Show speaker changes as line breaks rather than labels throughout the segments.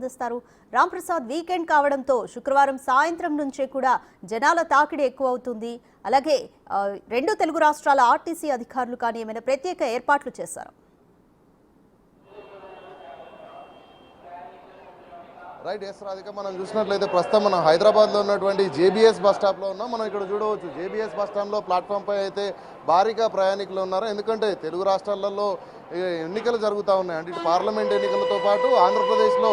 అందిస్తారు. రామ్ ప్రసాద్, వీకెండ్ కావడంతో శుక్రవారం సాయంత్రం నుంచే కూడా జనాల తాకిడి ఎక్కువ అవుతుంది. అలాగే రెండు తెలుగు రాష్ట్రాల ఆర్టీసీ అధికారులు కానీ ఏమైనా ప్రత్యేక ఏర్పాట్లు చేశారు?
రైట్, ఎస్ రాధిక, మనం చూసినట్లయితే ప్రస్తుతం మనం హైదరాబాద్లో ఉన్నటువంటి జేబీఎస్ బస్ స్టాప్లో ఉన్నాం. మనం ఇక్కడ చూడవచ్చు జేబీఎస్ బస్ స్టాండ్లో ప్లాట్ఫామ్పై అయితే భారీగా ప్రయాణికులు ఉన్నారు. ఎందుకంటే తెలుగు రాష్ట్రాలలో ఎన్నికలు జరుగుతూ ఉన్నాయి. అంటే ఇటు పార్లమెంట్ ఎన్నికలతో పాటు ఆంధ్రప్రదేశ్లో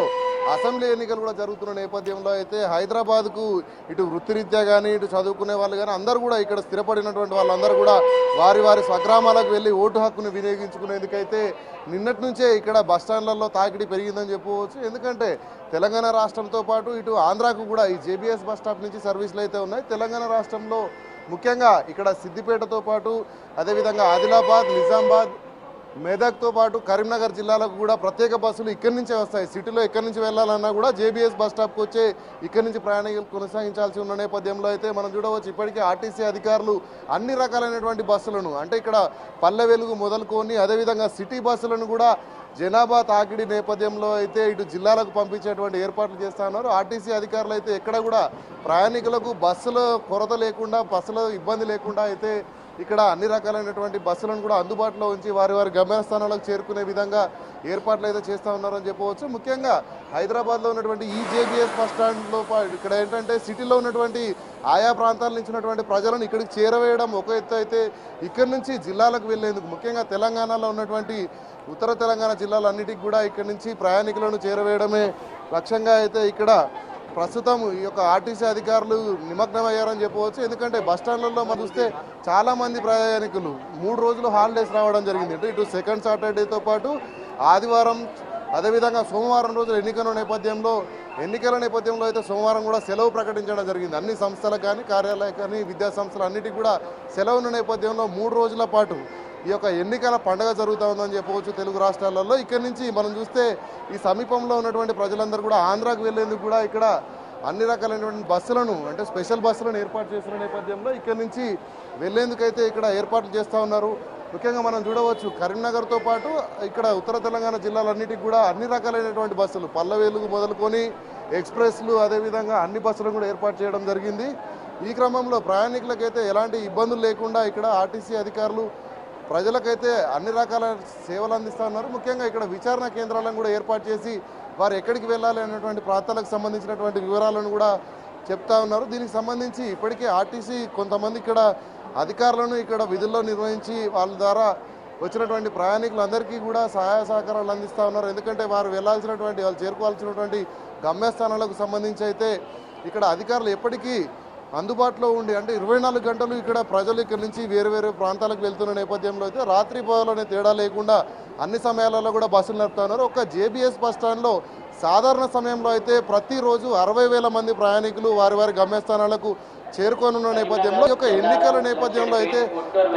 అసెంబ్లీ ఎన్నికలు కూడా జరుగుతున్న నేపథ్యంలో అయితే హైదరాబాద్కు ఇటు వృత్తిరీత్యా కానీ ఇటు చదువుకునే వాళ్ళు కానీ అందరూ కూడా ఇక్కడ స్థిరపడినటువంటి వాళ్ళందరూ కూడా వారి వారి స్వగ్రామాలకు వెళ్ళి ఓటు హక్కును వినియోగించుకునేందుకైతే నిన్నటి నుంచే ఇక్కడ బస్టాండ్లలో తాకిడి పెరిగిందని చెప్పవచ్చు. ఎందుకంటే తెలంగాణ రాష్ట్రంతో పాటు ఇటు ఆంధ్రాకు కూడా ఈ జేబీఎస్ బస్ స్టాప్ నుంచి సర్వీసులు అయితే ఉన్నాయి. తెలంగాణ రాష్ట్రంలో ముఖ్యంగా ఇక్కడ సిద్దిపేటతో పాటు అదేవిధంగా ఆదిలాబాద్, నిజామాబాద్, మెదక్తో పాటు కరీంనగర్ జిల్లాలకు కూడా ప్రత్యేక బస్సులు ఇక్కడి నుంచే వస్తాయి. సిటీలో ఎక్కడి నుంచి వెళ్ళాలన్నా కూడా జేబీఎస్ బస్ స్టాప్కి వచ్చే ఇక్కడి నుంచి ప్రయాణికులు కొనసాగించాల్సి ఉన్న నేపథ్యంలో అయితే మనం చూడవచ్చు ఇప్పటికే ఆర్టీసీ అధికారులు అన్ని రకాలైనటువంటి బస్సులను, అంటే ఇక్కడ పల్లె వెలుగు మొదలుకొని అదేవిధంగా సిటీ బస్సులను కూడా జనాభా తాకిడి నేపథ్యంలో అయితే ఇటు జిల్లాలకు పంపించేటువంటి ఏర్పాట్లు చేస్తూ ఉన్నారు. ఆర్టీసీ అధికారులు అయితే ఎక్కడ కూడా ప్రయాణికులకు బస్సుల కొరత లేకుండా, బస్సుల ఇబ్బంది లేకుండా అయితే ఇక్కడ అన్ని రకాలైనటువంటి బస్సులను కూడా అందుబాటులో ఉంచి వారి వారి గమ్యస్థానాలకు చేరుకునే విధంగా ఏర్పాట్లు అయితే చేస్తూ ఉన్నారని చెప్పవచ్చు. ముఖ్యంగా హైదరాబాద్లో ఉన్నటువంటి ఈ జేబీఎస్ బస్ స్టాండ్లో ఇక్కడ ఏంటంటే సిటీలో ఉన్నటువంటి ఆయా ప్రాంతాల నుంచి ఉన్నటువంటి ప్రజలను ఇక్కడికి చేరవేయడం ఒక ఎత్తు అయితే ఇక్కడి నుంచి జిల్లాలకు వెళ్లేందుకు ముఖ్యంగా తెలంగాణలో ఉన్నటువంటి ఉత్తర తెలంగాణ జిల్లాలన్నిటికీ కూడా ఇక్కడి నుంచి ప్రయాణికులను చేరవేయడమే లక్ష్యంగా అయితే ఇక్కడ ప్రస్తుతం ఈ యొక్క ఆర్టీసీ అధికారులు నిమగ్నమయ్యారని చెప్పవచ్చు. ఎందుకంటే బస్టాండ్లలో మనం చూస్తే చాలామంది ప్రయాణికులు 3 రోజులు హాలిడేస్ రావడం జరిగింది. అంటే ఇటు సెకండ్ సాటర్డేతో పాటు ఆదివారం అదేవిధంగా సోమవారం రోజులు ఎన్నికల నేపథ్యంలో అయితే సోమవారం కూడా సెలవు ప్రకటించడం జరిగింది. అన్ని సంస్థలకు కానీ కార్యాలయాలకు కానీ విద్యా సంస్థలు అన్నిటికీ కూడా సెలవు ఉన్న నేపథ్యంలో 3 రోజుల పాటు ఈ యొక్క ఎన్నికల పండుగ జరుగుతూ ఉందని చెప్పవచ్చు తెలుగు రాష్ట్రాలలో. ఇక్కడి నుంచి మనం చూస్తే ఈ సమీపంలో ఉన్నటువంటి ప్రజలందరూ కూడా ఆంధ్రాకు వెళ్లేందుకు కూడా ఇక్కడ అన్ని రకాలైనటువంటి బస్సులను, అంటే స్పెషల్ బస్సులను ఏర్పాటు చేసిన నేపథ్యంలో ఇక్కడి నుంచి వెళ్లేందుకైతే ఇక్కడ ఏర్పాట్లు చేస్తూ ఉన్నారు. ముఖ్యంగా మనం చూడవచ్చు కరీంనగర్తో పాటు ఇక్కడ ఉత్తర తెలంగాణ జిల్లాలన్నిటికీ కూడా అన్ని రకాలైనటువంటి బస్సులు పల్లె వెలుగు మొదలుకొని ఎక్స్ప్రెస్లు అదేవిధంగా అన్ని బస్సులను కూడా ఏర్పాటు చేయడం జరిగింది. ఈ క్రమంలో ప్రయాణికులకైతే ఎలాంటి ఇబ్బందులు లేకుండా ఇక్కడ ఆర్టీసీ అధికారులు ప్రజలకైతే అన్ని రకాల సేవలు అందిస్తూ ఉన్నారు. ముఖ్యంగా ఇక్కడ విచారణ కేంద్రాలను కూడా ఏర్పాటు చేసి వారు ఎక్కడికి వెళ్ళాలి అనేటువంటి ప్రాంతాలకు సంబంధించినటువంటి వివరాలను కూడా చెప్తా ఉన్నారు. దీనికి సంబంధించి ఇప్పటికే ఆర్టీసీ కొంతమంది ఇక్కడ అధికారులను ఇక్కడ విధుల్లో నిర్వహించి వాళ్ళ ద్వారా వచ్చినటువంటి ప్రయాణికులందరికీ కూడా సహాయ సహకారాలు అందిస్తూ ఉన్నారు. ఎందుకంటే వారు వాళ్ళు చేరుకోవాల్సినటువంటి గమ్యస్థానాలకు సంబంధించి అయితే ఇక్కడ అధికారులు ఎప్పటికీ అందుబాటులో ఉండి, అంటే 24 గంటలు ఇక్కడ ప్రజలు ఇక్కడ నుంచి వేరు వేరు ప్రాంతాలకు వెళ్తున్న నేపథ్యంలో అయితే రాత్రి పగలనే తేడా లేకుండా అన్ని సమయాలలో కూడా బస్సులు నడుపుతున్నారు. ఒక జేబీఎస్ బస్ స్టాండ్లో సాధారణ సమయంలో అయితే ప్రతిరోజు 60,000 మంది ప్రయాణికులు వారి వారి గమ్యస్థానాలకు చేరుకోనున్న నేపథ్యంలో ఈ యొక్క ఎన్నికల నేపథ్యంలో అయితే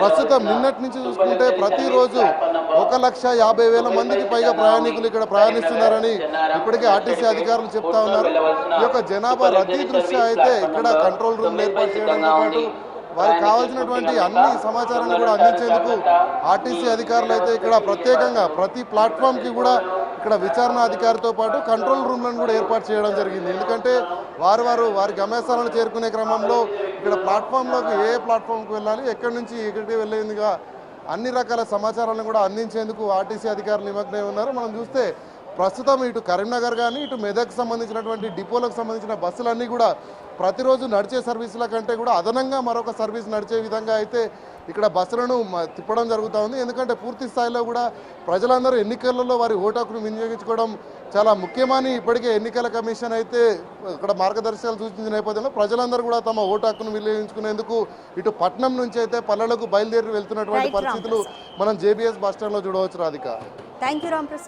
ప్రస్తుతం నిన్నటి నుంచి చూసుకుంటే ప్రతిరోజు 1,50,000 మందికి పైగా ప్రయాణికులు ఇక్కడ ప్రయాణిస్తున్నారని ఇప్పటికే ఆర్టీసీ అధికారులు చెప్తా ఉన్నారు. ఈ యొక్క జనాభా రద్దీ దృష్ట్యా అయితే ఇక్కడ కంట్రోల్ రూమ్లు ఏర్పాటు చేయడంతో పాటు వారికి కావాల్సినటువంటి అన్ని సమాచారాన్ని కూడా అందించేందుకు ఆర్టీసీ అధికారులు అయితే ఇక్కడ ప్రత్యేకంగా ప్రతి ప్లాట్ఫామ్కి కూడా ఇక్కడ విచారణ అధికారితో పాటు కంట్రోల్ రూమ్లను కూడా ఏర్పాటు చేయడం జరిగింది. ఎందుకంటే వారి గమ్యస్థానాలను చేరుకునే క్రమంలో ఇక్కడ ప్లాట్ఫామ్లోకి ఏ ప్లాట్ఫామ్కి వెళ్ళాలి, ఎక్కడి నుంచి ఎక్కడికి వెళ్ళేందుగా అన్ని రకాల సమాచారాలను కూడా అందించేందుకు ఆర్టీసీ అధికారులు నిమగ్నమై ఉన్నారు. మనం చూస్తే ప్రస్తుతం ఇటు కరీంనగర్ కానీ ఇటు మెదక్ సంబంధించినటువంటి డిపోలకు సంబంధించిన బస్సులన్నీ కూడా ప్రతిరోజు నడిచే సర్వీసుల కంటే కూడా అదనంగా మరొక సర్వీస్ నడిచే విధంగా అయితే ఇక్కడ బస్సులను తిప్పడం జరుగుతూ ఉంది. ఎందుకంటే పూర్తి స్థాయిలో కూడా ప్రజలందరూ ఎన్నికలలో వారి ఓటు హక్కును వినియోగించుకోవడం చాలా ముఖ్యమని ఇప్పటికే ఎన్నికల కమిషన్ అయితే ఇక్కడ మార్గదర్శకాలు సూచించిన నేపథ్యంలో ప్రజలందరూ కూడా తమ ఓటు హక్కును వినియోగించుకునేందుకు ఇటు పట్నం నుంచి అయితే పల్లెలకు బయలుదేరి వెళ్తున్నటువంటి పరిస్థితులు మనం జేబీఎస్ బస్ స్టాండ్లో చూడవచ్చు. రాధిక.
Thank you Ram Prasad.